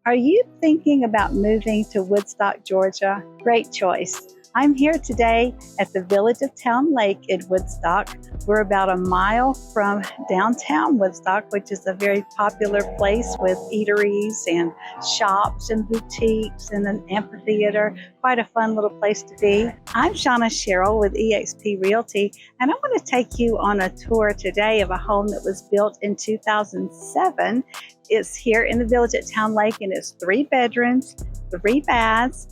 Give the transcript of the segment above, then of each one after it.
Are you thinking about moving to Woodstock, Georgia? Great choice. I'm here today at the village of Towne Lake in Woodstock. We're about a mile from downtown Woodstock, which is a very popular place with eateries and shops and boutiques and an amphitheater. Quite a fun little place to be. I'm Shonna with eXp Realty, and I want to take you on a tour today of a home that was built in 2007. It's here in the village at Towne Lake, and it's 3 bedrooms, 3 baths,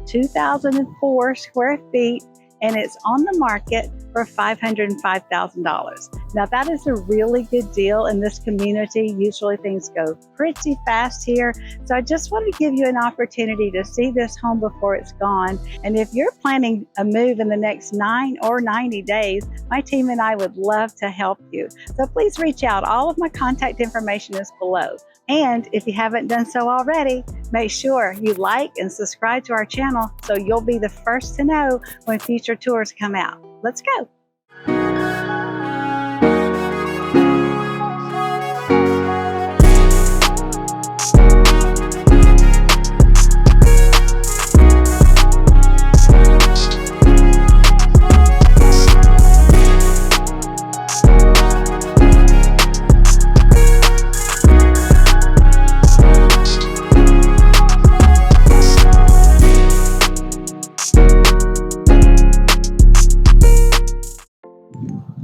2,004 square feet, and it's on the market for $505,000. Now that is a really good deal in this community. Usually things go pretty fast here. So I just want to give you an opportunity to see this home before it's gone. And if you're planning a move in the next 9 or 90 days, my team and I would love to help you. So please reach out. All of my contact information is below. And if you haven't done so already, make sure you like and subscribe to our channel so you'll be the first to know when future tours come out. Let's go.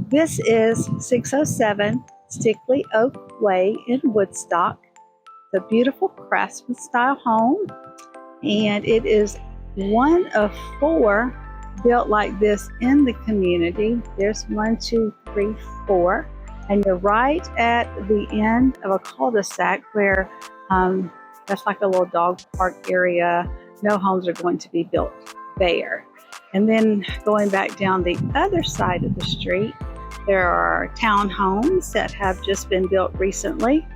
This is 607 Stickley Oak Way in Woodstock. It's a beautiful craftsman style home, and it is one of 4 built like this in the community. There's 1, 2, 3, 4, and you're right at the end of a cul-de-sac where that's like a little dog park area. No homes are going to be built there. And then going back down the other side of the street, there are townhomes that have just been built recently.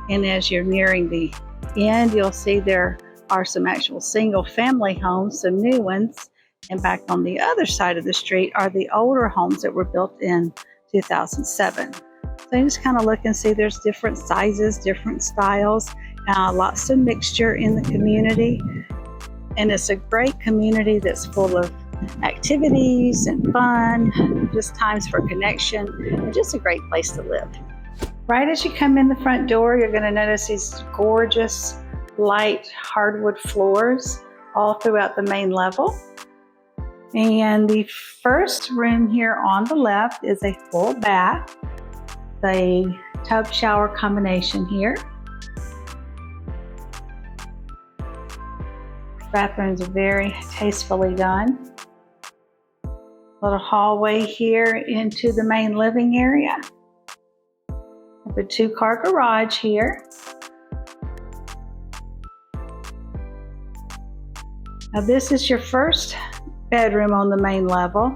And as you're nearing the end, you'll see there are some actual single family homes, some new ones. And back on the other side of the street are the older homes that were built in 2007. So you just kind of look and see there's different sizes, different styles, lots of mixture in the community. And it's a great community that's full of activities and fun, just times for connection, and just a great place to live. Right as you come in the front door, you're going to notice these gorgeous light hardwood floors all throughout the main level. And the first room here on the left is a full bath, a tub shower combination here. Bathrooms are very tastefully done. Little hallway here into the main living area. Have a 2-car garage here. Now this is your first bedroom on the main level.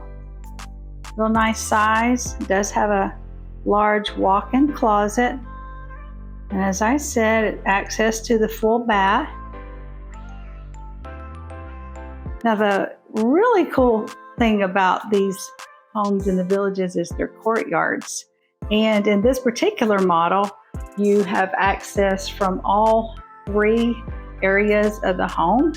Real nice size. It does have a large walk-in closet. And as I said, access to the full bath. Now the really cool thing about these homes in the villages is their courtyards. And in this particular model, you have access from all 3 areas of the home.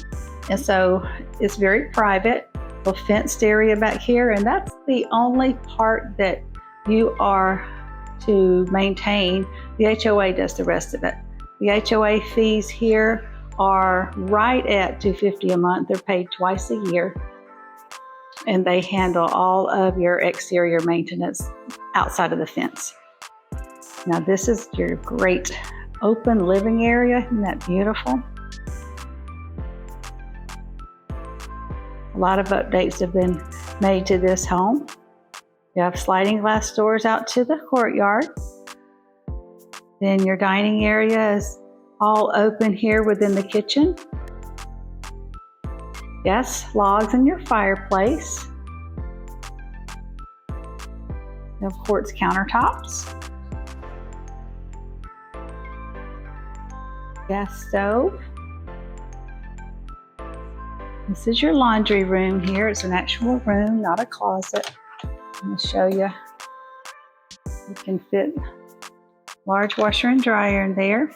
And so it's very private, a fenced area back here. And that's the only part that you are to maintain. The HOA does the rest of it. The HOA fees here are right at $250 a month. They're paid twice a year. And they handle all of your exterior maintenance outside of the fence. Now this is your great open living area. Isn't that beautiful? A lot of updates have been made to this home. You have sliding glass doors out to the courtyard. Then your dining area is all open here within the kitchen. Yes, logs in your fireplace. No quartz countertops. Gas stove. This is your laundry room here. It's an actual room, not a closet. I'm going to show you. You can fit large washer and dryer in there.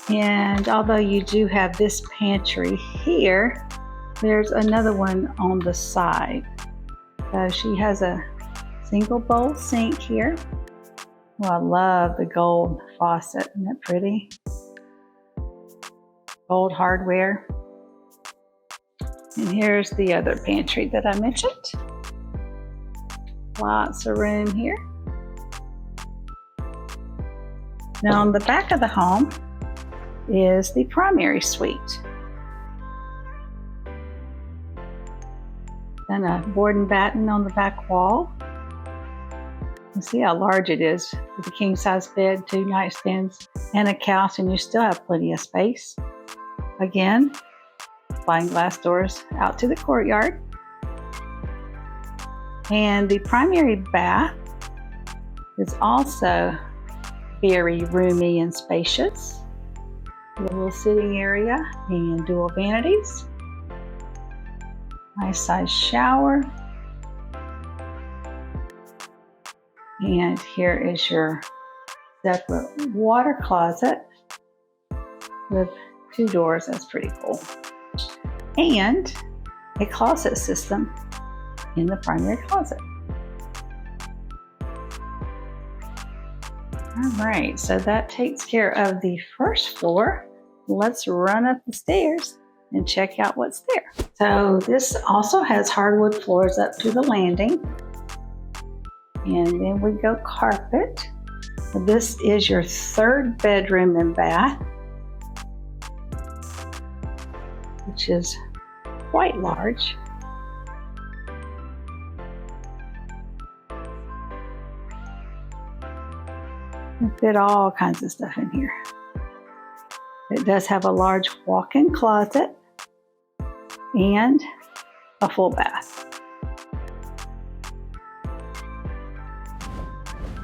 And although you do have this pantry here, there's another one on the side. So she has a single bowl sink here. Oh, I love the gold faucet. Isn't that pretty? Gold hardware. And here's the other pantry that I mentioned. Lots of room here. Now on the back of the home is the primary suite. And a board and batten on the back wall. You can see how large it is with a king size bed, 2 nightstands, and a couch, and you still have plenty of space. Again, sliding glass doors out to the courtyard. And the primary bath is also very roomy and spacious. A little sitting area and dual vanities. Nice size shower. And here is your separate water closet with 2 doors. That's pretty cool. And a closet system in the primary closet. All right, so that takes care of the first floor. Let's run up the stairs and check out what's there. So this also has hardwood floors up to the landing. And then we go carpet. This is your 3rd bedroom and bath, which is quite large. You fit all kinds of stuff in here. It does have a large walk-in closet and a full bath.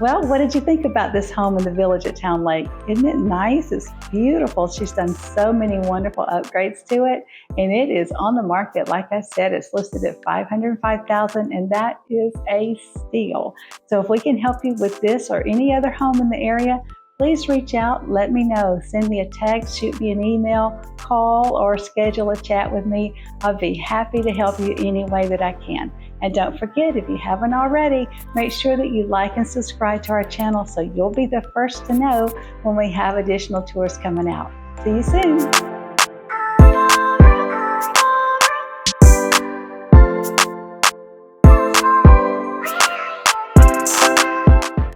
Well, what did you think about this home in the village at Towne Lake? Isn't it nice? It's beautiful. She's done so many wonderful upgrades to it, and it is on the market. Like I said, it's listed at $505,000, and that is a steal. So if we can help you with this or any other home in the area, please reach out. Let me know. Send me a text, shoot me an email, call, or schedule a chat with me. I'll be happy to help you any way that I can. And don't forget, if you haven't already, make sure that you like and subscribe to our channel so you'll be the first to know when we have additional tours coming out. See you soon.